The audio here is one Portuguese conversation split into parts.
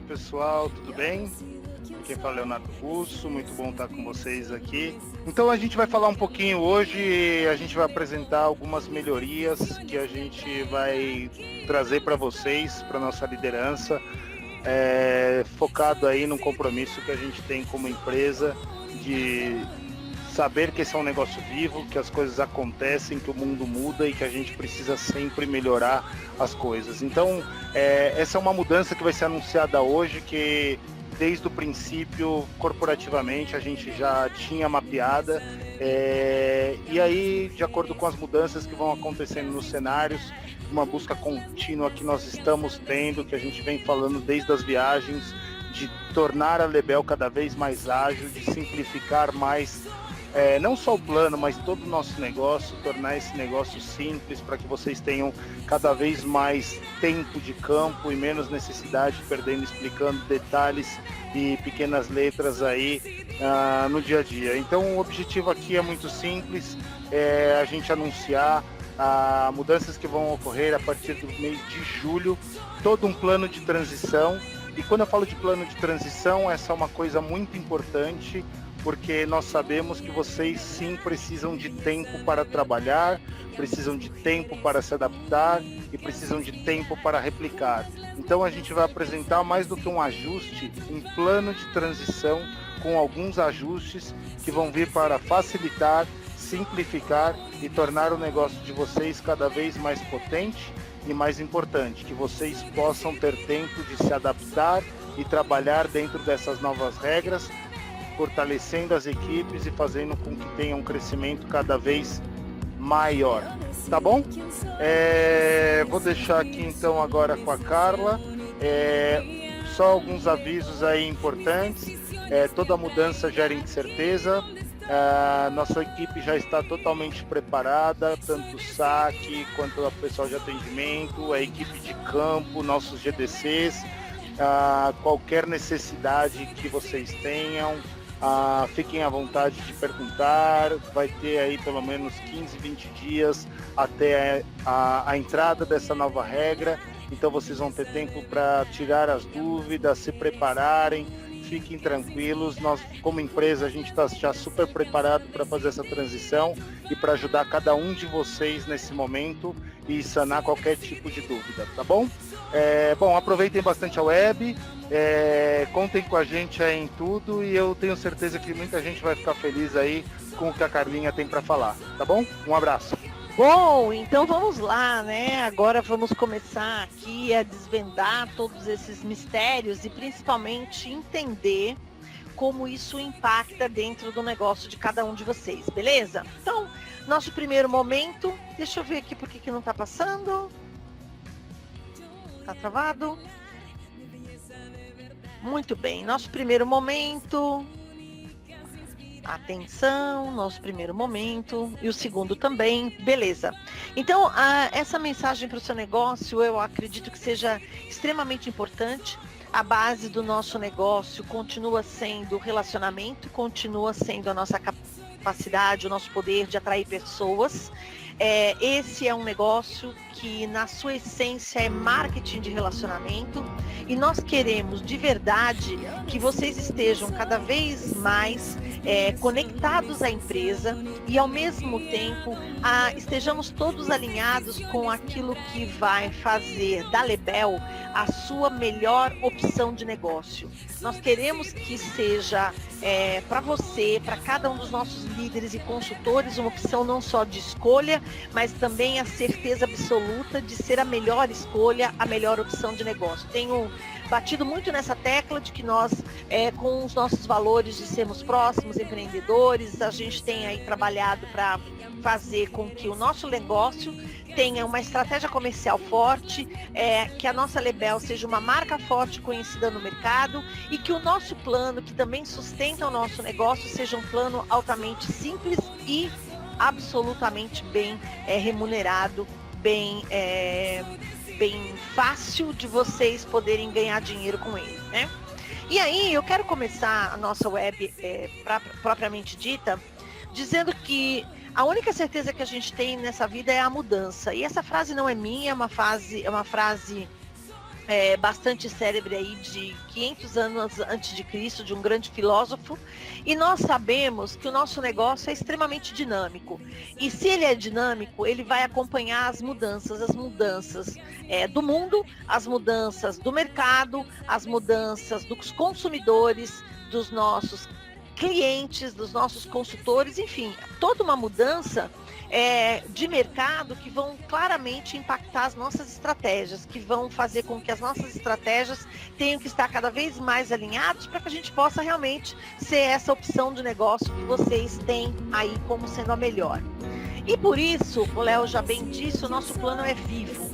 tarde, pessoal, tudo bem? Quem fala é Leonardo Russo, muito bom estar com vocês aqui. Então a gente vai falar um pouquinho hoje, a gente vai apresentar algumas melhorias que a gente vai trazer para vocês, para nossa liderança, focado aí num compromisso que a gente tem como empresa de saber que esse é um negócio vivo, que as coisas acontecem, que o mundo muda e que a gente precisa sempre melhorar as coisas. Então, essa é uma mudança que vai ser anunciada hoje, que desde o princípio, corporativamente, a gente já tinha mapeada, e aí, de acordo com as mudanças que vão acontecendo nos cenários, uma busca contínua que nós estamos tendo, que a gente vem falando desde as viagens, de tornar a Lebel cada vez mais ágil, de simplificar mais não só o plano, mas todo o nosso negócio, tornar esse negócio simples para que vocês tenham cada vez mais tempo de campo e menos necessidade de perdendo explicando detalhes e pequenas letras aí no dia a dia. Então o objetivo aqui é muito simples, a gente anunciar mudanças que vão ocorrer a partir do mês de julho, todo um plano de transição. E quando eu falo de plano de transição, essa é uma coisa muito importante, porque nós sabemos que vocês sim precisam de tempo para trabalhar, precisam de tempo para se adaptar e precisam de tempo para replicar. Então a gente vai apresentar mais do que um ajuste, um plano de transição com alguns ajustes que vão vir para facilitar, simplificar e tornar o negócio de vocês cada vez mais potente e mais importante, que vocês possam ter tempo de se adaptar e trabalhar dentro dessas novas regras, fortalecendo as equipes e fazendo com que tenha um crescimento cada vez maior, tá bom? Vou deixar aqui então agora com a Carla, só alguns avisos aí importantes. Toda mudança gera incerteza, nossa equipe já está totalmente preparada, tanto o SAC quanto o pessoal de atendimento, a equipe de campo, nossos GDCs, qualquer necessidade que vocês tenham, fiquem à vontade de perguntar. Vai ter aí pelo menos 15, 20 dias até a entrada dessa nova regra, então vocês vão ter tempo para tirar as dúvidas, se prepararem, fiquem tranquilos. Nós como empresa a gente está já super preparado para fazer essa transição e para ajudar cada um de vocês nesse momento e sanar qualquer tipo de dúvida, tá bom? Bom, aproveitem bastante a web, contem com a gente aí em tudo e eu tenho certeza que muita gente vai ficar feliz aí com o que a Carlinha tem para falar, tá bom? Um abraço. Bom, então vamos lá, né? Agora vamos começar aqui a desvendar todos esses mistérios e principalmente entender como isso impacta dentro do negócio de cada um de vocês, beleza? Então, nosso primeiro momento, deixa eu ver aqui por que não tá passando. Tá travado? Muito bem, nosso primeiro momento. Atenção, nosso primeiro momento e o segundo também, beleza. Então, essa mensagem para o seu negócio, eu acredito que seja extremamente importante. A base do nosso negócio continua sendo o relacionamento, continua sendo a nossa capacidade, o nosso poder de atrair pessoas. Esse é um negócio que na sua essência é marketing de relacionamento e nós queremos de verdade que vocês estejam cada vez mais conectados à empresa e ao mesmo tempo estejamos todos alinhados com aquilo que vai fazer da Lebel a sua melhor opção de negócio. Nós queremos que seja para você, para cada um dos nossos líderes e consultores, uma opção não só de escolha, mas também a certeza absoluta de ser a melhor escolha, a melhor opção de negócio. Tenho batido muito nessa tecla de que nós, com os nossos valores de sermos próximos empreendedores, a gente tem aí trabalhado para fazer com que o nosso negócio tenha uma estratégia comercial forte, que a nossa Lebel seja uma marca forte conhecida no mercado e que o nosso plano, que também sustenta o nosso negócio, seja um plano altamente simples e absolutamente bem remunerado, bem fácil de vocês poderem ganhar dinheiro com ele, né? E aí eu quero começar a nossa web propriamente dita, dizendo que a única certeza que a gente tem nessa vida é a mudança. E essa frase não é minha, é uma frase bastante célebre aí de 500 anos antes de Cristo, de um grande filósofo, e nós sabemos que o nosso negócio é extremamente dinâmico. E se ele é dinâmico, ele vai acompanhar as mudanças do mundo, as mudanças do mercado, as mudanças dos consumidores, dos nossos clientes, dos nossos consultores, enfim, toda uma mudança de mercado que vão claramente impactar as nossas estratégias, que vão fazer com que as nossas estratégias tenham que estar cada vez mais alinhadas para que a gente possa realmente ser essa opção de negócio que vocês têm aí como sendo a melhor. E por isso, o Léo já bem disse, o nosso plano é vivo.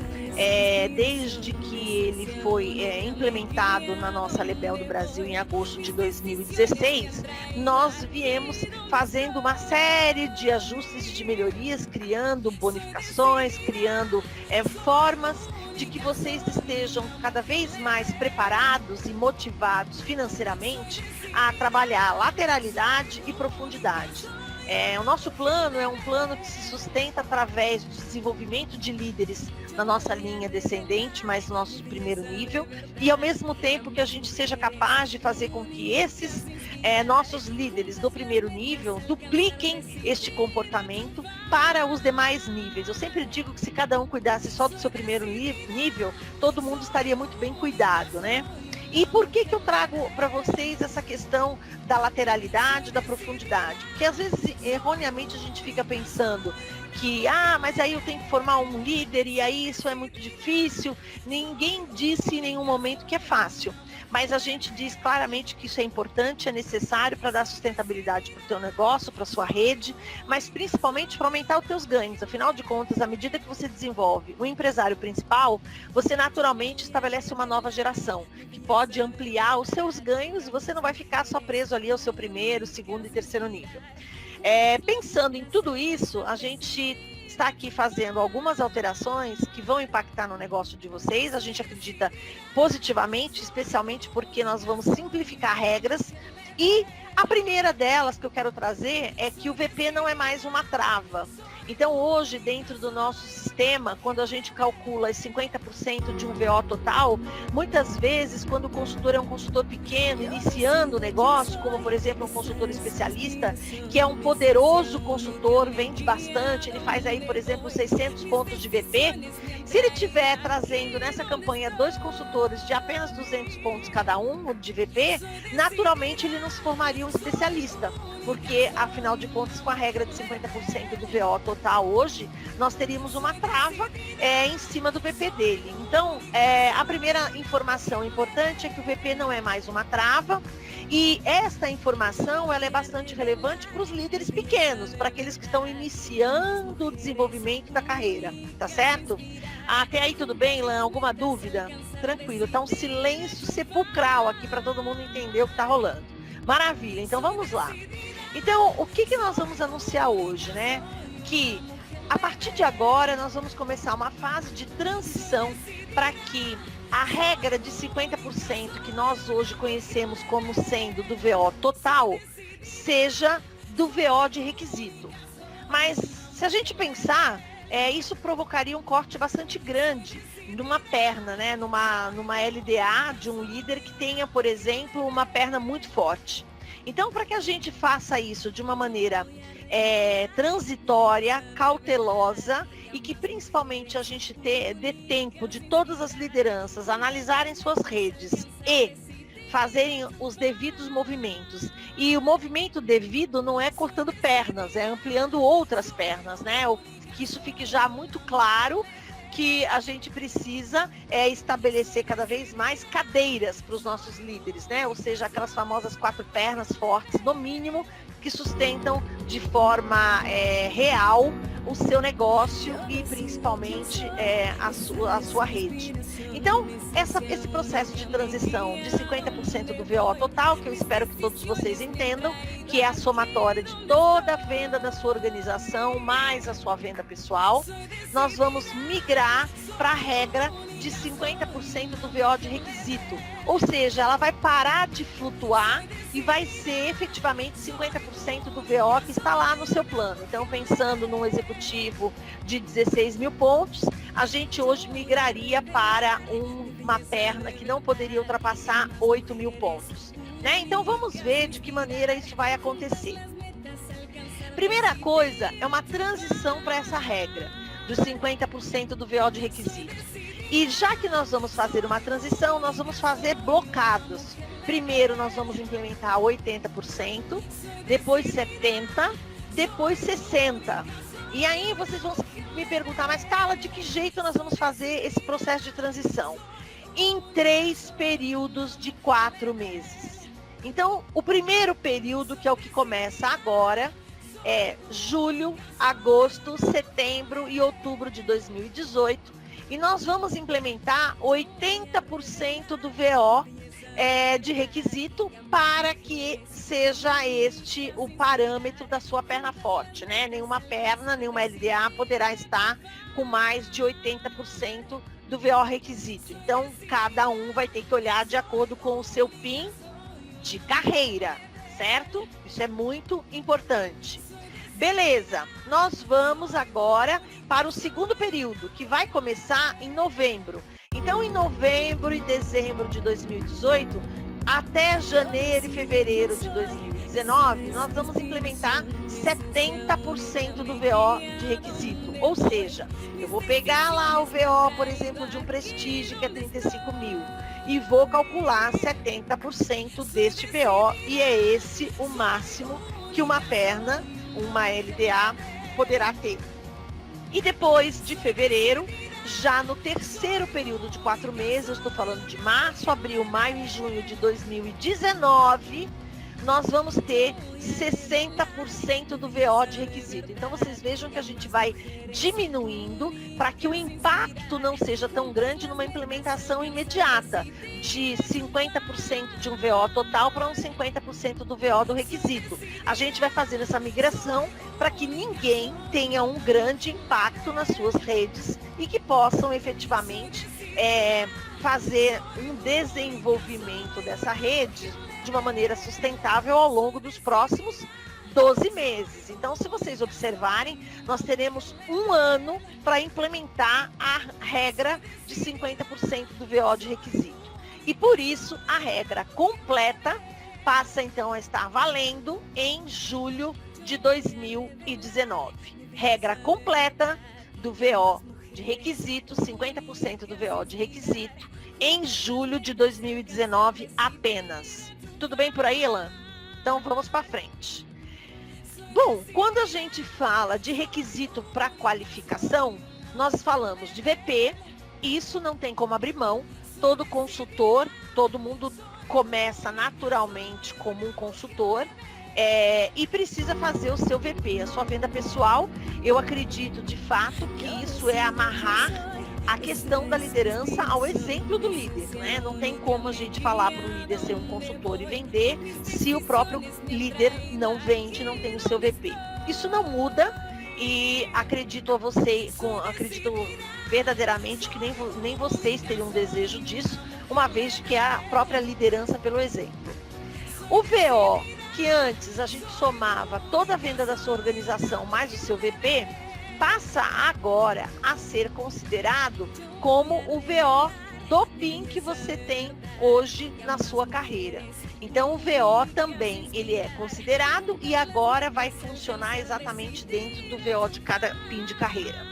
Desde que ele foi implementado na nossa Lebel do Brasil em agosto de 2016, nós viemos fazendo uma série de ajustes e de melhorias, criando bonificações, criando formas de que vocês estejam cada vez mais preparados e motivados financeiramente a trabalhar lateralidade e profundidade. O nosso plano é um plano que se sustenta através do desenvolvimento de líderes na nossa linha descendente, mas no nosso primeiro nível, e ao mesmo tempo que a gente seja capaz de fazer com que esses nossos líderes do primeiro nível dupliquem este comportamento para os demais níveis. Eu sempre digo que se cada um cuidasse só do seu primeiro nível, todo mundo estaria muito bem cuidado, né? E por que eu trago para vocês essa questão da lateralidade, da profundidade? Porque às vezes, erroneamente, a gente fica pensando que, mas aí eu tenho que formar um líder e aí isso é muito difícil. Ninguém disse em nenhum momento que é fácil. Mas a gente diz claramente que isso é importante, é necessário para dar sustentabilidade para o teu negócio, para a sua rede, mas principalmente para aumentar os teus ganhos. Afinal de contas, à medida que você desenvolve o empresário principal, você naturalmente estabelece uma nova geração, que pode ampliar os seus ganhos e você não vai ficar só preso ali ao seu primeiro, segundo e terceiro nível. Pensando em tudo isso, a gente está aqui fazendo algumas alterações que vão impactar no negócio de vocês. A gente acredita positivamente, especialmente porque nós vamos simplificar regras. E a primeira delas que eu quero trazer é que o VP não é mais uma trava. Então hoje, dentro do nosso sistema, quando a gente calcula os 50% de um VO total, muitas vezes, quando o consultor é um consultor pequeno, iniciando o negócio, como por exemplo um consultor especialista, que é um poderoso consultor, vende bastante, ele faz aí, por exemplo, 600 pontos de VP, se ele estiver trazendo nessa campanha 2 consultores de apenas 200 pontos cada um de VP, naturalmente ele não se formaria um especialista, porque afinal de contas, com a regra de 50% do VO total hoje, nós teríamos uma trava em cima do VP dele. Então, a primeira informação importante é que o VP não é mais uma trava, e esta informação ela é bastante relevante para os líderes pequenos, para aqueles que estão iniciando o desenvolvimento da carreira, tá certo? Até aí tudo bem, Lan? Alguma dúvida? Tranquilo, tá um silêncio sepulcral aqui para todo mundo entender o que está rolando. Maravilha, então vamos lá. Então, o que nós vamos anunciar hoje, né? Que a partir de agora nós vamos começar uma fase de transição para que a regra de 50% que nós hoje conhecemos como sendo do VO total seja do VO de requisito. Mas se a gente pensar, isso provocaria um corte bastante grande numa perna, né? Numa LDA de um líder que tenha, por exemplo, uma perna muito forte. Então, para que a gente faça isso de uma maneira transitória, cautelosa e que principalmente a gente dê tempo de todas as lideranças analisarem suas redes e fazerem os devidos movimentos. E o movimento devido não é cortando pernas, é ampliando outras pernas, né? Que isso fique já muito claro que a gente precisa estabelecer cada vez mais cadeiras para os nossos líderes, né? Ou seja, aquelas famosas 4 pernas fortes, no mínimo, que sustentam de forma real o seu negócio e principalmente a sua rede. Então, esse processo de transição de 50% do VO total, que eu espero que todos vocês entendam, que é a somatória de toda a venda da sua organização, mais a sua venda pessoal, nós vamos migrar para a regra de 50% do VO de requisito. Ou seja, ela vai parar de flutuar e vai ser efetivamente 50% do VO que está lá no seu plano. Então, pensando num executivo de 16 mil pontos, a gente hoje migraria para um uma perna que não poderia ultrapassar 8.000 pontos, né? Então vamos ver de que maneira isso vai acontecer. Primeira coisa é uma transição para essa regra dos 50% do VO de requisito. E já que nós vamos fazer uma transição, nós vamos fazer blocados. Primeiro nós vamos implementar 80%, depois 70%, depois 60%. E aí vocês vão me perguntar, mas Carla, de que jeito nós vamos fazer esse processo de transição? Em 3 períodos de 4 meses. Então, o primeiro período, que é o que começa agora, é julho, agosto, setembro e outubro de 2018. E nós vamos implementar 80% do VO de requisito para que seja este o parâmetro da sua perna forte, né? Nenhuma perna, nenhuma LDA poderá estar com mais de 80% do VO requisito. Então, cada um vai ter que olhar de acordo com o seu PIN de carreira, certo? Isso é muito importante. Beleza, nós vamos agora para o segundo período, que vai começar em novembro. Então, em novembro e dezembro de 2018, até janeiro e fevereiro de 2019, nós vamos implementar 70% do VO de requisito. Ou seja, eu vou pegar lá o VO, por exemplo, de um Prestige, que é 35.000, e vou calcular 70% deste VO, e é esse o máximo que uma perna, uma LDA, poderá ter. E depois de fevereiro, já no terceiro período de 4 meses, eu estou falando de março, abril, maio e junho de 2019, nós vamos ter 60% do VO de requisito. Então, vocês vejam que a gente vai diminuindo para que o impacto não seja tão grande numa implementação imediata, de 50% de um VO total para um 50% do VO do requisito. A gente vai fazendo essa migração para que ninguém tenha um grande impacto nas suas redes e que possam efetivamente fazer um desenvolvimento dessa rede de uma maneira sustentável ao longo dos próximos 12 meses. Então, se vocês observarem, nós teremos 1 ano para implementar a regra de 50% do VO de requisito. E por isso, a regra completa passa então a estar valendo em julho de 2019. Regra completa do VO de requisito, 50% do VO de requisito, em julho de 2019 apenas. Tudo bem por aí, Ilan? Então vamos para frente. Bom, quando a gente fala de requisito para qualificação, nós falamos de VP, isso não tem como abrir mão. Todo consultor, todo mundo começa naturalmente como um consultor e precisa fazer o seu VP, a sua venda pessoal. Eu acredito de fato que isso é amarrar a questão da liderança ao exemplo do líder, né? Não tem como a gente falar para o líder ser um consultor e vender se o próprio líder não vende, não tem o seu VP. Isso não muda e acredito verdadeiramente que nem vocês teriam um desejo disso, uma vez que é a própria liderança pelo exemplo. O VO, que antes a gente somava toda a venda da sua organização mais o seu VP, passa agora a ser considerado como o VO do PIN que você tem hoje na sua carreira. Então o VO também ele é considerado e agora vai funcionar exatamente dentro do VO de cada PIN de carreira.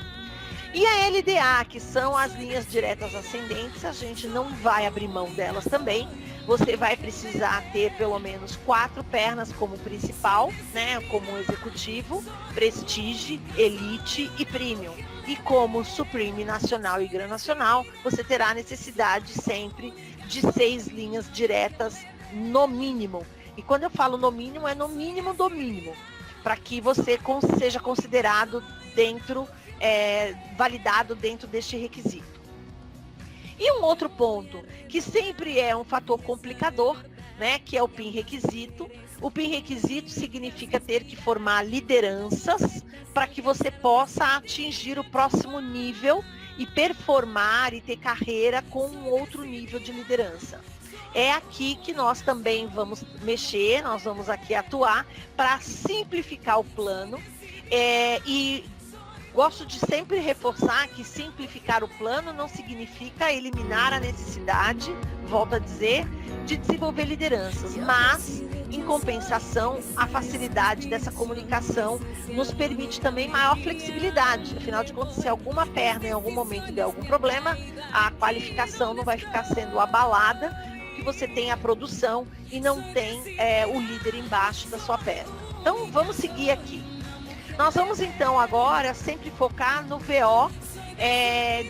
E a LDA, que são as linhas diretas ascendentes, a gente não vai abrir mão delas também. Você vai precisar ter pelo menos 4 pernas como principal, né, como executivo, Prestige, Elite e Premium. E como Supreme Nacional e Gran Nacional, você terá necessidade sempre de 6 linhas diretas no mínimo. E quando eu falo no mínimo, é no mínimo do mínimo, para que você seja considerado dentro, validado dentro deste requisito. E um outro ponto, que sempre é um fator complicador, né, que é o PIN requisito. O PIN requisito significa ter que formar lideranças para que você possa atingir o próximo nível e performar e ter carreira com um outro nível de liderança. É aqui que nós também vamos mexer, nós vamos aqui atuar para simplificar o plano e Gosto de sempre reforçar que simplificar o plano não significa eliminar a necessidade, volto a dizer, de desenvolver lideranças, mas, em compensação, a facilidade dessa comunicação nos permite também maior flexibilidade. Afinal de contas, se alguma perna em algum momento der algum problema, a qualificação não vai ficar sendo abalada, porque você tem a produção e não tem o líder embaixo da sua perna. Então, vamos seguir aqui. Nós vamos então agora sempre focar no VO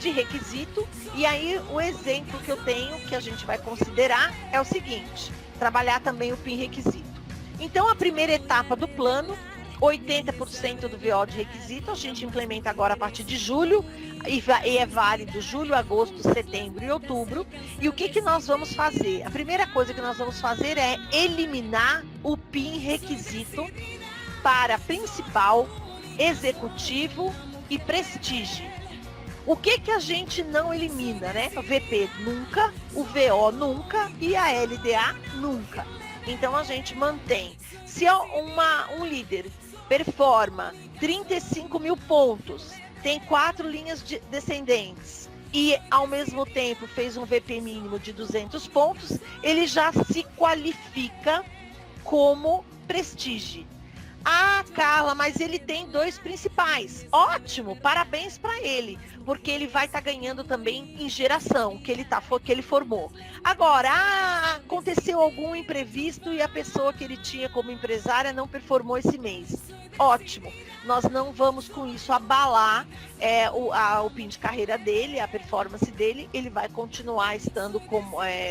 de requisito, e aí o exemplo que eu tenho, que a gente vai considerar, é o seguinte: trabalhar também o PIN requisito. Então a primeira etapa do plano, 80% do VO de requisito, a gente implementa agora a partir de julho, e é válido julho, agosto, setembro e outubro. E o que nós vamos fazer? A primeira coisa que nós vamos fazer é eliminar o PIN requisito para principal, executivo e prestígio. O que a gente não elimina, né? O VP nunca, o VO nunca e a LDA nunca. Então a gente mantém. Se um líder performa 35 mil pontos, tem 4 linhas descendentes e ao mesmo tempo fez um VP mínimo de 200 pontos, ele já se qualifica como prestígio. Ah, Carla, mas ele tem 2 principais. Ótimo, parabéns para ele, porque ele vai estar ganhando também em geração que ele formou. Agora, aconteceu algum imprevisto e a pessoa que ele tinha como empresária não performou esse mês. Ótimo, nós não vamos com isso abalar o PIN de carreira dele, a performance dele. Ele vai continuar estando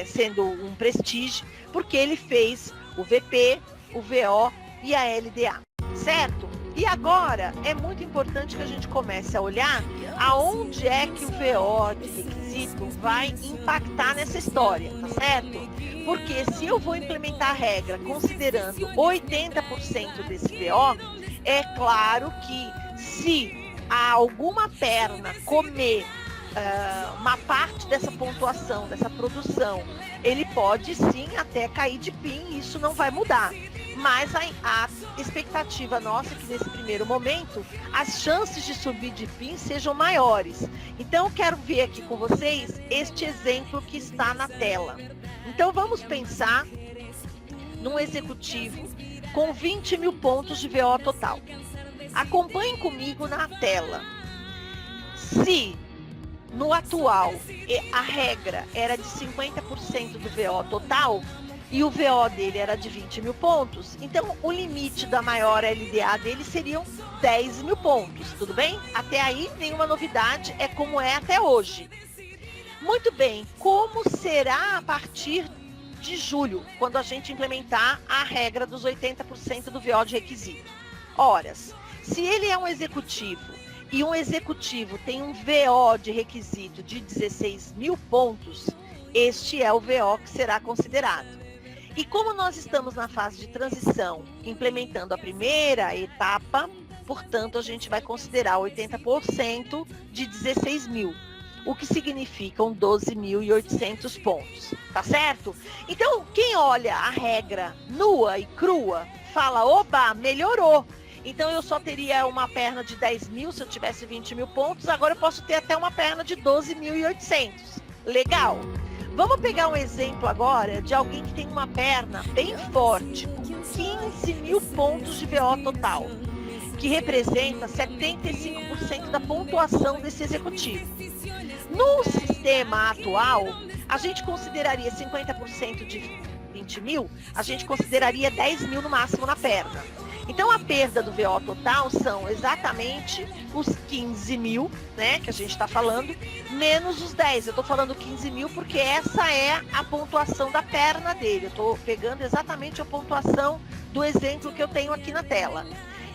sendo um prestígio, porque ele fez o VP, o VO e a LDA, certo? E agora é muito importante que a gente comece a olhar aonde é que o VO de requisito vai impactar nessa história, tá certo? Porque se eu vou implementar a regra considerando 80% desse VO, é claro que se alguma perna comer uma parte dessa pontuação, dessa produção, ele pode sim até cair de PIN, isso não vai mudar. Mas a expectativa nossa é que nesse primeiro momento as chances de subir de PIN sejam maiores. Então eu quero ver aqui com vocês este exemplo que está na tela. Então vamos pensar num executivo com 20 mil pontos de VO total. Acompanhem comigo na tela. Se no atual a regra era de 50% do VO total, e o VO dele era de 20 mil pontos, então o limite da maior LDA dele seriam 10 mil pontos, tudo bem? Até aí, nenhuma novidade, é como é até hoje. Muito bem, como será a partir de julho, quando a gente implementar a regra dos 80% do VO de requisito? Ora, se ele é um executivo, e um executivo tem um VO de requisito de 16 mil pontos, este é o VO que será considerado. E como nós estamos na fase de transição, implementando a primeira etapa, portanto, a gente vai considerar 80% de 16 mil, o que significam 12.800 pontos, tá certo? Então, quem olha a regra nua e crua, fala, oba, melhorou. Então, eu só teria uma perna de 10 mil se eu tivesse 20 mil pontos, agora eu posso ter até uma perna de 12.800. Legal? Vamos pegar um exemplo agora de alguém que tem uma perna bem forte, com 15 mil pontos de VO total, que representa 75% da pontuação desse executivo. No sistema atual, a gente consideraria 50% de 20 mil, a gente consideraria 10 mil no máximo na perna. Então, a perda do VO total são exatamente os 15 mil, né, que a gente está falando, menos os 10. Eu estou falando 15 mil porque essa é a pontuação da perna dele. Eu estou pegando exatamente a pontuação do exemplo que eu tenho aqui na tela.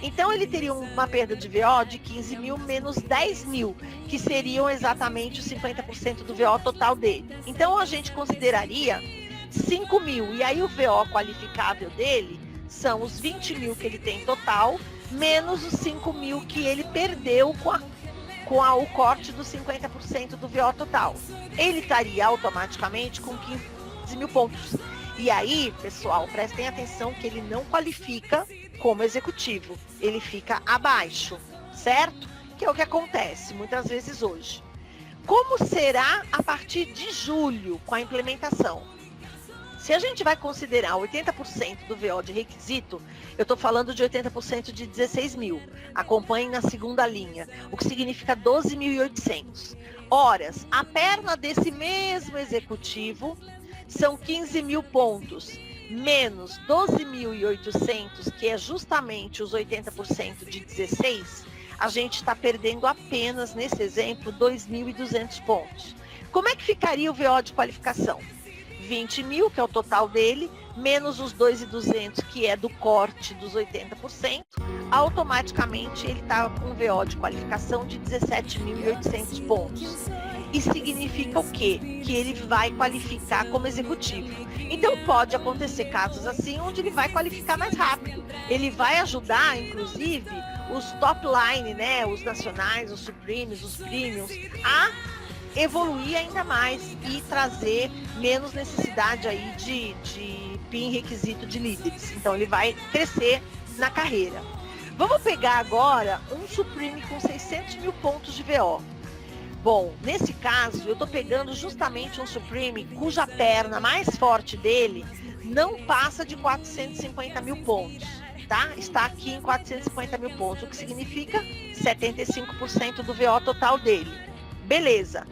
Então, ele teria uma perda de VO de 15 mil menos 10 mil, que seriam exatamente os 50% do VO total dele. Então, a gente consideraria 5 mil. E aí, o VO qualificável dele são os 20 mil que ele tem total, menos os 5 mil que ele perdeu com o corte dos 50% do VO total. Ele estaria automaticamente com 15 mil pontos. E aí, pessoal, prestem atenção que ele não qualifica como executivo. Ele fica abaixo, certo? que é o que acontece muitas vezes hoje. Como será a partir de julho com a implementação? Se a gente vai considerar 80% do VO de requisito, eu estou falando de 80% de 16 mil. Acompanhem na segunda linha, o que significa 12.800. Horas, a perna desse mesmo executivo são 15 mil pontos, menos 12.800, que é justamente os 80% de 16, a gente está perdendo apenas, nesse exemplo, 2.200 pontos. Como é que ficaria o VO de qualificação? 20 mil, que é o total dele, menos os 2.200, que é do corte dos 80%, automaticamente ele está com um VO de qualificação de 17.800 pontos. E significa o quê? Que ele vai qualificar como executivo. Então pode acontecer casos assim, onde ele vai qualificar mais rápido. Ele vai ajudar, inclusive, os top line, né, os nacionais, os supremes, os premiums, a evoluir ainda mais e trazer menos necessidade aí de PIN requisito de líderes. Então ele vai crescer na carreira. Vamos pegar agora um Supreme com 600 mil pontos de VO. Bom, nesse caso eu estou pegando justamente um Supreme cuja perna mais forte dele não passa de 450 mil pontos, tá? Está aqui em 450 mil pontos, o que significa 75% do VO total dele. Beleza.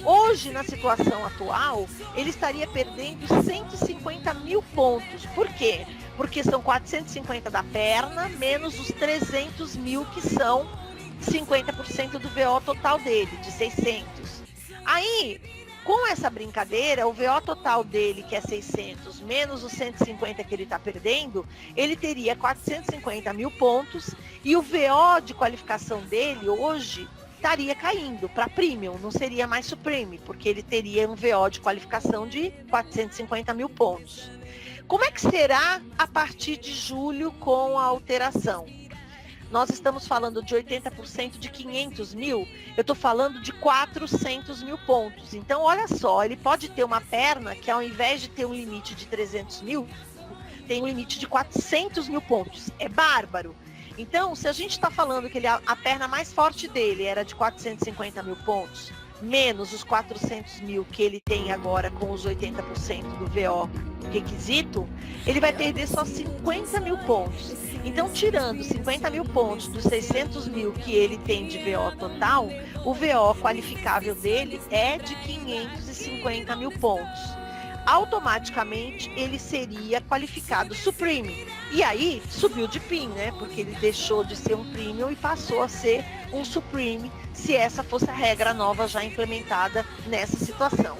Hoje, na situação atual, ele estaria perdendo 150 mil pontos. Por quê? Porque são 450 da perna, menos os 300 mil, que são 50% do VO total dele, de 600. Aí, com essa brincadeira, o VO total dele, que é 600, menos os 150 que ele está perdendo, ele teria 450 mil pontos, e o VO de qualificação dele, hoje, estaria caindo para Premium, não seria mais Supreme, porque ele teria um VO de qualificação de 450 mil pontos. Como é que será a partir de julho com a alteração? Nós estamos falando de 80% de 500 mil, eu estou falando de 400 mil pontos. Então, olha só, ele pode ter uma perna que, ao invés de ter um limite de 300 mil, tem um limite de 400 mil pontos. É bárbaro. Então, se a gente está falando que a perna mais forte dele era de 450 mil pontos, menos os 400 mil que ele tem agora com os 80% do VO requisito, ele vai perder só 50 mil pontos. Então, tirando 50 mil pontos dos 600 mil que ele tem de VO total, o VO qualificável dele é de 550 mil pontos. Automaticamente ele seria qualificado Supreme. E aí subiu de PIN, né? Porque ele deixou de ser um Premium e passou a ser um Supreme, se essa fosse a regra nova já implementada nessa situação.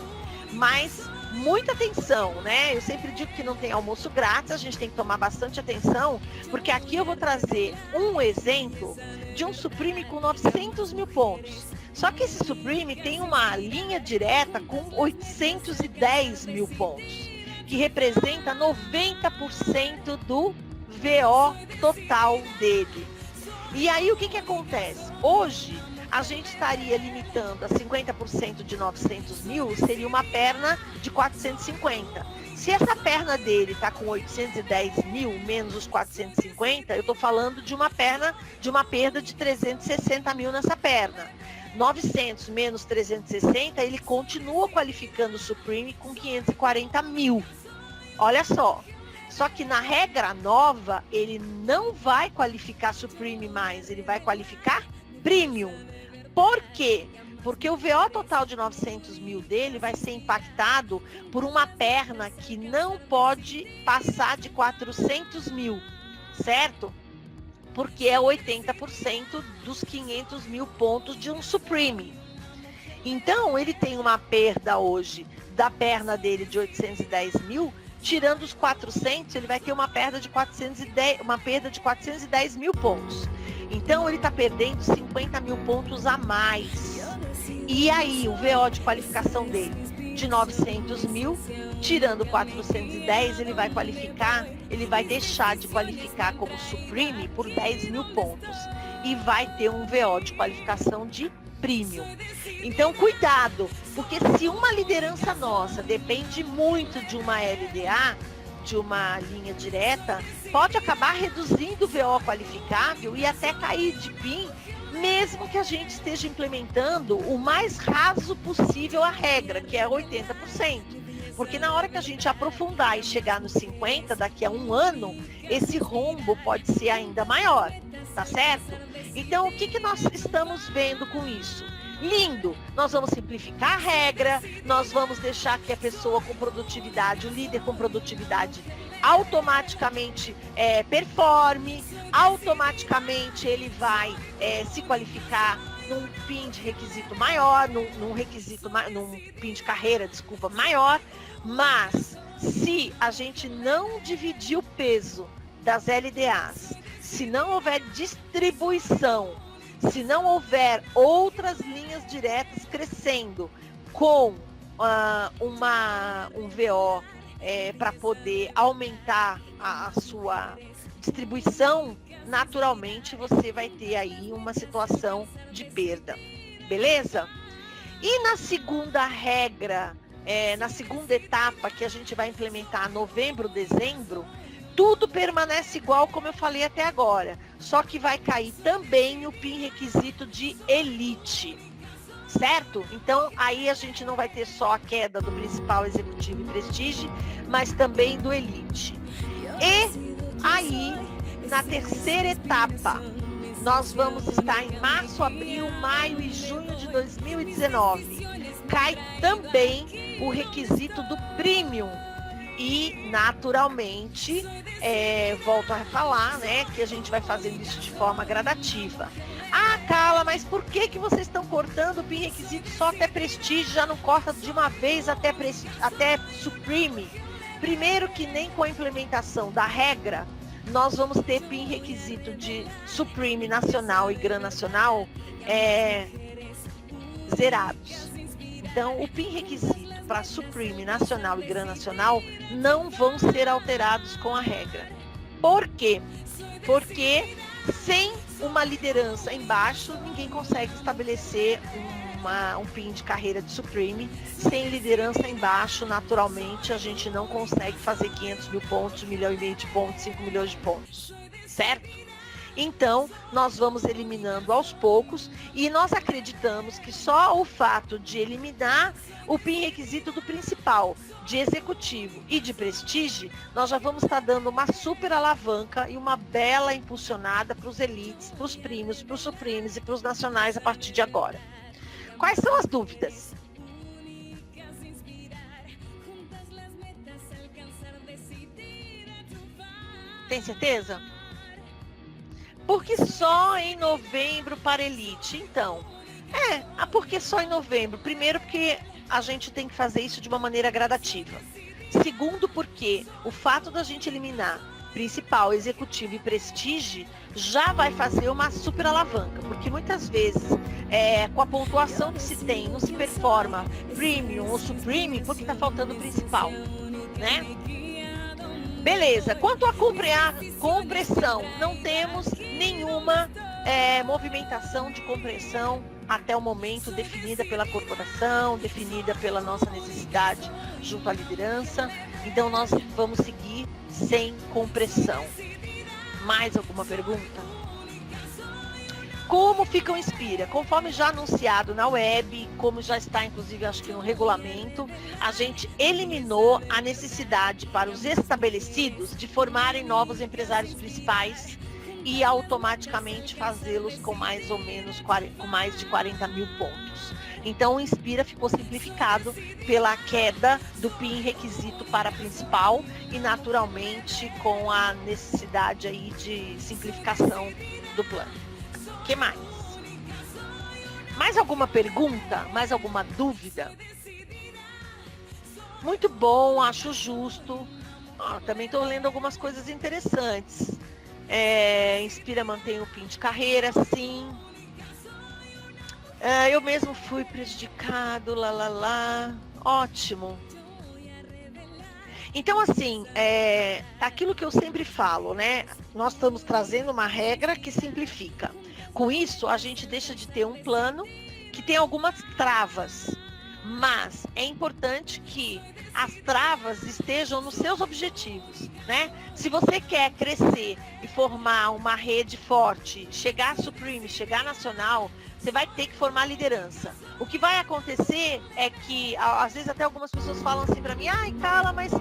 Mas muita atenção, né? Eu sempre digo que não tem almoço grátis, a gente tem que tomar bastante atenção, porque aqui eu vou trazer um exemplo de um Supreme com 900 mil pontos. Só que esse Supreme tem uma linha direta com 810 mil pontos, que representa 90% do VO total dele. E aí o que acontece? Hoje a gente estaria limitando a 50% de 900 mil, seria uma perna de 450. Se essa perna dele está com 810 mil menos os 450, eu estou falando de uma perda de 360 mil nessa perna. 900 menos 360, ele continua qualificando o Supreme com 540 mil. Olha só. Só que na regra nova, ele não vai qualificar Supreme mais, ele vai qualificar Premium. Por quê? Porque o VO total de 900 mil dele vai ser impactado por uma perna que não pode passar de 400 mil, certo? Porque é 80% dos 500 mil pontos de um Supreme. Então, ele tem uma perda hoje da perna dele de 810 mil, tirando os 400, ele vai ter uma perda de 410 mil pontos. Então, ele está perdendo 50 mil pontos a mais. E aí, o VO de qualificação dele, de 900 mil, tirando 410, ele vai deixar de qualificar como Supreme por 10 mil pontos. E vai ter um VO de qualificação de Premium. Então, cuidado, porque se uma liderança nossa depende muito de uma LDA, de uma linha direta pode acabar reduzindo o VO qualificável e até cair de PIN, mesmo que a gente esteja implementando o mais raso possível a regra, que é 80%. Porque na hora que a gente aprofundar e chegar nos 50%, daqui a um ano, esse rombo pode ser ainda maior, tá certo? Então, o que nós estamos vendo com isso? Lindo! Nós vamos simplificar a regra, nós vamos deixar que a pessoa com produtividade, o líder com produtividade, automaticamente performe, automaticamente ele vai se qualificar num PIN de requisito maior, num PIN de carreira, desculpa, maior, mas se a gente não dividir o peso das LDAs, se não houver distribuição, se não houver outras linhas diretas crescendo com um VO para poder aumentar a sua distribuição, naturalmente você vai ter aí uma situação de perda, beleza? E na segunda regra, na segunda etapa que a gente vai implementar novembro, dezembro, tudo permanece igual como eu falei até agora, só que vai cair também o PIN requisito de elite, certo? Então aí a gente não vai ter só a queda do principal, executivo e prestige, mas também do elite. E aí, na terceira etapa, nós vamos estar em março, abril, maio e junho de 2019. Cai também o requisito do premium. E, naturalmente, volto a falar, né, que a gente vai fazendo isso de forma gradativa. Ah, Carla, mas por que vocês estão cortando o PIN requisito só até Prestige, já não corta de uma vez até Supreme? Primeiro que nem com a implementação da regra, nós vamos ter PIN requisito de Supreme Nacional e Gran Nacional zerados. Então, o PIN requisito para Supreme Nacional e Gran Nacional não vão ser alterados com a regra. Por quê? Porque sem uma liderança embaixo, ninguém consegue estabelecer um PIN de carreira de Supreme. Sem liderança embaixo, naturalmente, a gente não consegue fazer 500 mil pontos, 1,5 milhão de pontos, 5 milhões de pontos, certo? Então, nós vamos eliminando aos poucos e nós acreditamos que só o fato de eliminar o PIN requisito do principal, de executivo e de prestige, nós já vamos estar dando uma super alavanca e uma bela impulsionada para os elites, para os primos, para os supremes e para os nacionais a partir de agora. Quais são as dúvidas? Tem certeza? Porque só em novembro para elite? Então, porque só em novembro? Primeiro porque a gente tem que fazer isso de uma maneira gradativa. Segundo porque o fato da gente eliminar principal, executivo e prestige já vai fazer uma super alavanca, porque muitas vezes com a pontuação que se tem, não se performa premium ou supreme porque está faltando o principal, né? Beleza, quanto à compressão, não temos nenhuma movimentação de compressão até o momento definida pela corporação, definida pela nossa necessidade junto à liderança. Então nós vamos seguir sem compressão. Mais alguma pergunta? Como fica o Inspira? Conforme já anunciado na web, como já está inclusive acho que no regulamento, a gente eliminou a necessidade para os estabelecidos de formarem novos empresários principais e automaticamente fazê-los com mais de 40 mil pontos. Então o Inspira ficou simplificado pela queda do PIN requisito para principal e naturalmente com a necessidade aí de simplificação do plano. O que mais? Mais alguma pergunta? Mais alguma dúvida? Muito bom, acho justo. Também estou lendo algumas coisas interessantes. Inspira mantém o PIN de carreira, sim. Eu mesmo fui prejudicado, ótimo. Então, assim, aquilo que eu sempre falo, né? Nós estamos trazendo uma regra que simplifica. Com isso, a gente deixa de ter um plano que tem algumas travas. Mas é importante que as travas estejam nos seus objetivos, né? Se você quer crescer e formar uma rede forte, chegar a Supreme, chegar nacional, você vai ter que formar liderança. O que vai acontecer é que, às vezes até algumas pessoas falam assim para mim, ai, Carla, mas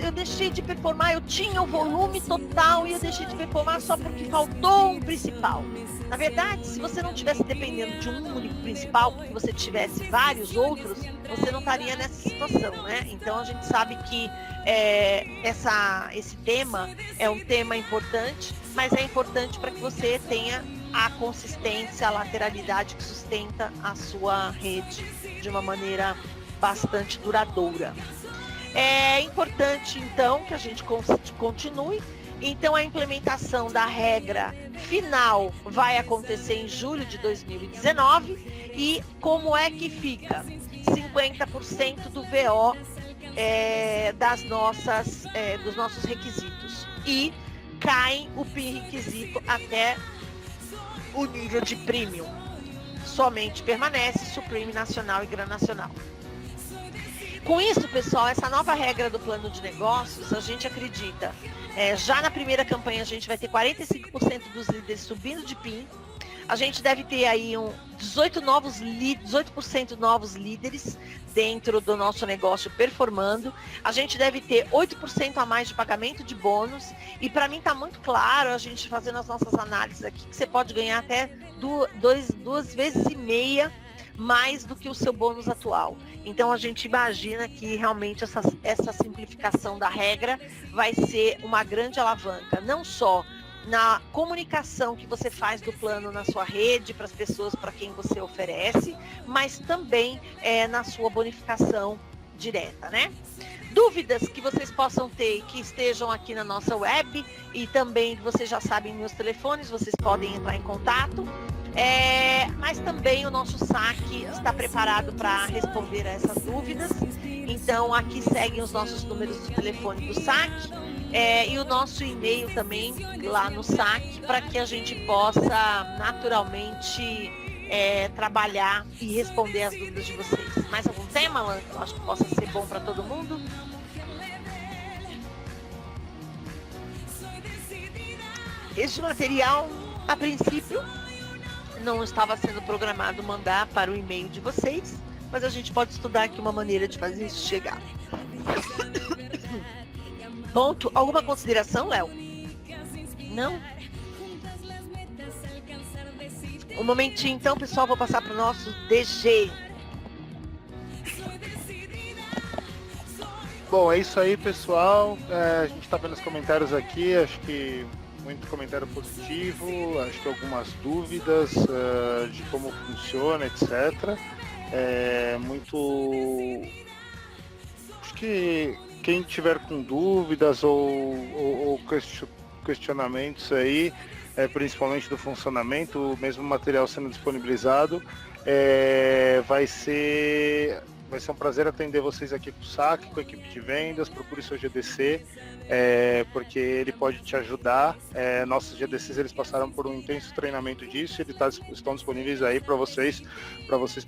eu deixei de performar, eu tinha o volume total e eu deixei de performar só porque faltou um principal. Na verdade, se você não estivesse dependendo de um único principal, porque você tivesse vários outros, você não estaria nessa situação, né? Então a gente sabe que esse tema é um tema importante, mas é importante para que você tenha a consistência, a lateralidade que sustenta a sua rede de uma maneira bastante duradoura. É importante, então, que a gente continue. Então, a implementação da regra final vai acontecer em julho de 2019. E como é que fica? 50% do VO dos nossos requisitos. E cai o requisito até o nível de Premium. Somente permanece Supreme Nacional e Gran Nacional. Com isso, pessoal, essa nova regra do plano de negócios, a gente acredita, já na primeira campanha a gente vai ter 45% dos líderes subindo de PIN, a gente deve ter aí 18% novos líderes dentro do nosso negócio performando, a gente deve ter 8% a mais de pagamento de bônus, e para mim está muito claro, a gente fazendo as nossas análises aqui, que você pode ganhar até 2,5 vezes mais do que o seu bônus atual. Então a gente imagina que realmente essa simplificação da regra vai ser uma grande alavanca, não só na comunicação que você faz do plano na sua rede, para as pessoas para quem você oferece, mas também na sua bonificação direta, né? Dúvidas que vocês possam ter e que estejam aqui na nossa web, e também vocês já sabem meus telefones, vocês podem entrar em contato. Mas também o nosso saque está preparado para responder a essas dúvidas. Então aqui seguem os nossos números de telefone do saque e o nosso e-mail também lá no saque, para que a gente possa naturalmente trabalhar e responder as dúvidas de vocês. Mais algum tema, Alan, que eu acho que possa ser bom para todo mundo? Este material, a princípio, não estava sendo programado mandar para o e-mail de vocês, mas a gente pode estudar aqui uma maneira de fazer isso chegar. Ponto. Alguma consideração, Léo? Não? Um momentinho, então, pessoal, vou passar para o nosso DG. Bom, é isso aí, pessoal. A gente está vendo os comentários aqui, acho que muito comentário positivo, acho que algumas dúvidas de como funciona, etc. Acho que quem tiver com dúvidas ou questionamentos aí, principalmente do funcionamento, o mesmo material sendo disponibilizado, vai ser um prazer atender vocês aqui com o SAC, com a equipe de vendas. Procure seu GDC, porque ele pode te ajudar. Nossos GDCs, eles passaram por um intenso treinamento disso, e estão disponíveis aí para vocês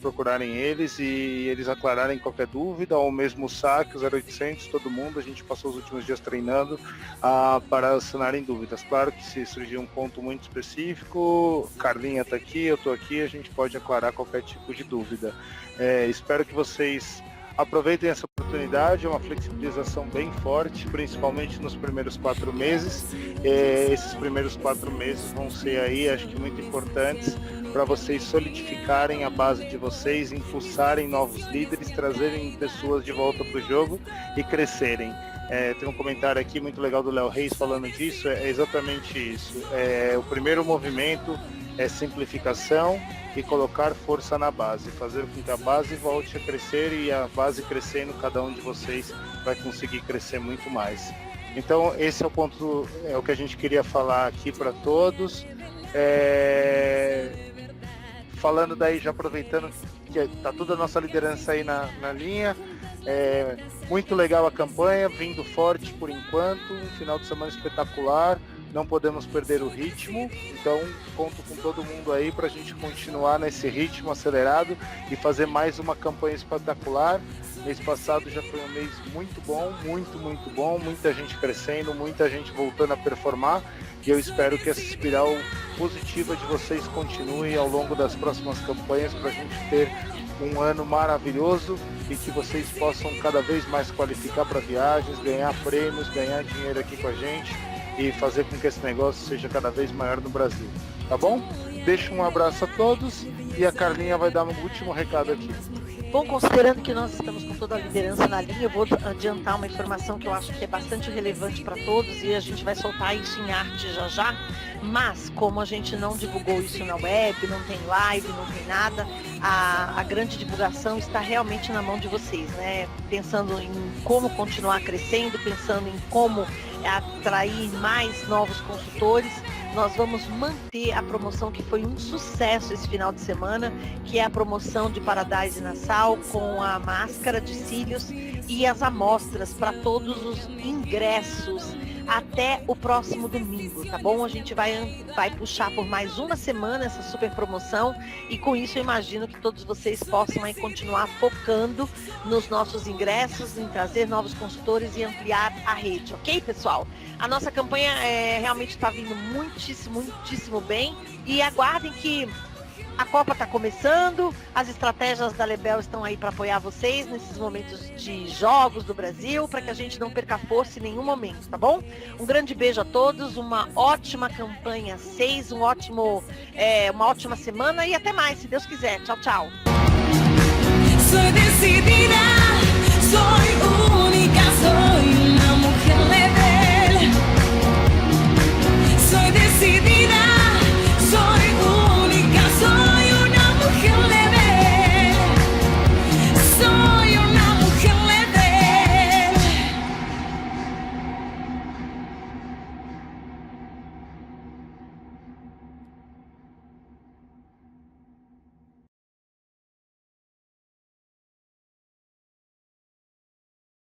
procurarem eles e eles aclararem qualquer dúvida, ou mesmo o SAC, o 0800, todo mundo, a gente passou os últimos dias treinando para sanarem dúvidas. Claro que se surgir um ponto muito específico, Carlinha está aqui, eu estou aqui, a gente pode aclarar qualquer tipo de dúvida. Espero que vocês aproveitem essa oportunidade, é uma flexibilização bem forte, principalmente nos primeiros 4 meses. Esses primeiros 4 meses vão ser aí, acho que muito importantes, para vocês solidificarem a base de vocês, impulsarem novos líderes, trazerem pessoas de volta para o jogo e crescerem. Tem um comentário aqui muito legal do Léo Reis falando disso, é exatamente isso. O primeiro movimento é simplificação e colocar força na base, fazer com que a base volte a crescer, e a base crescendo, cada um de vocês vai conseguir crescer muito mais. Então esse é o ponto, é o que a gente queria falar aqui para todos. Falando daí, já aproveitando que está toda a nossa liderança aí na linha, muito legal a campanha, vindo forte por enquanto, um final de semana espetacular, não podemos perder o ritmo, então conto com todo mundo aí para a gente continuar nesse ritmo acelerado e fazer mais uma campanha espetacular. Mês passado já foi um mês muito bom, muito bom, muita gente crescendo, muita gente voltando a performar, e eu espero que essa espiral positiva de vocês continue ao longo das próximas campanhas para a gente ter um ano maravilhoso e que vocês possam cada vez mais qualificar para viagens, ganhar prêmios, ganhar dinheiro aqui com a gente e fazer com que esse negócio seja cada vez maior no Brasil, tá bom? Deixo um abraço a todos e a Carlinha vai dar um último recado aqui. Bom, considerando que nós estamos com toda a liderança na linha, eu vou adiantar uma informação que eu acho que é bastante relevante para todos e a gente vai soltar isso em arte já. Mas, como a gente não divulgou isso na web, não tem live, não tem nada, a grande divulgação está realmente na mão de vocês, né? Pensando em como continuar crescendo, pensando em como atrair mais novos consultores, nós vamos manter a promoção que foi um sucesso esse final de semana, que é a promoção de Paradise Nassau com a máscara de cílios e as amostras para todos os ingressos até o próximo domingo, tá bom? A gente vai puxar por mais uma semana essa super promoção e com isso eu imagino que todos vocês possam aí continuar focando nos nossos ingressos, em trazer novos consultores e ampliar a rede, ok, pessoal? A nossa campanha realmente está vindo muitíssimo bem e aguardem que a Copa está começando, as estratégias da Lebel estão aí para apoiar vocês nesses momentos de jogos do Brasil, para que a gente não perca força em nenhum momento, tá bom? Um grande beijo a todos, uma ótima campanha 6, uma ótima semana e até mais, se Deus quiser. Tchau, tchau. Soy decidida, soy única, soy